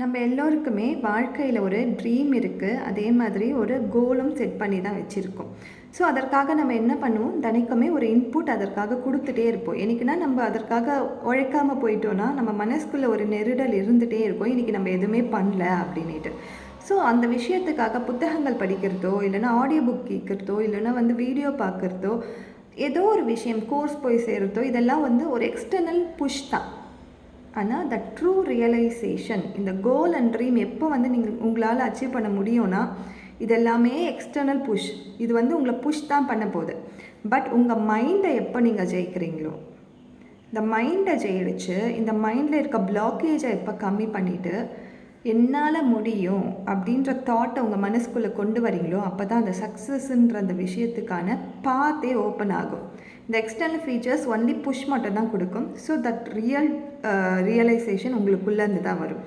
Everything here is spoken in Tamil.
நம்ம எல்லோருக்குமே வாழ்க்கையில் ஒரு ட்ரீம் இருக்குது. அதே மாதிரி ஒரு கோலும் செட் பண்ணி தான் வச்சுருக்கோம். ஸோ அதற்காக நம்ம என்ன பண்ணுவோம், தினைக்குமே ஒரு இன்புட் அதற்காக கொடுத்துட்டே இருப்போம். என்றைக்குன்னா நம்ம அதற்காக உழைக்காமல் போயிட்டோன்னா நம்ம மனசுக்குள்ளே ஒரு நெருடல் இருந்துகிட்டே இருக்கும், இன்றைக்கி நம்ம எதுவுமே பண்ணல அப்படின்ட்டு. ஸோ அந்த விஷயத்துக்காக புத்தகங்கள் படிக்கிறதோ, இல்லைன்னா ஆடியோ புக் கேட்குறதோ, இல்லைன்னா வீடியோ பார்க்குறதோ, ஏதோ ஒரு விஷயம் கோர்ஸ் போய் சேர்றதோ, இதெல்லாம் ஒரு எக்ஸ்டர்னல் புஷ் தான். ஆனால் த ட்ரூ ரியலைசேஷன், இந்த கோல் அண்ட் ட்ரீம் எப்போ நீங்கள் உங்களால் அச்சீவ் பண்ண முடியும்னா, இது எல்லாமே எக்ஸ்டர்னல் புஷ். இது உங்களை புஷ் தான் பண்ண போகுது. பட் உங்கள் மைண்டை எப்போ நீங்கள் ஜெயிக்கிறீங்களோ, இந்த மைண்டை ஜெயிச்சு இந்த மைண்டில் இருக்க பிளாக்கேஜை எப்போ கம்மி பண்ணிவிட்டு என்னால் முடியும் அப்படின்ற தாட்டை உங்கள் மனசுக்குள்ளே கொண்டு வரீங்களோ, அப்போ தான் அந்த சக்ஸஸ்ன்ற அந்த விஷயத்துக்கான பாத்தே ஓப்பன் ஆகும். இந்த எக்ஸ்டர்னல் ஃபீச்சர்ஸ் ஒன்லி புஷ் மட்டும் தான் கொடுக்கும். ஸோ தட் ரியலைசேஷன் உங்களுக்குள்ளேருந்து தான் வரும்.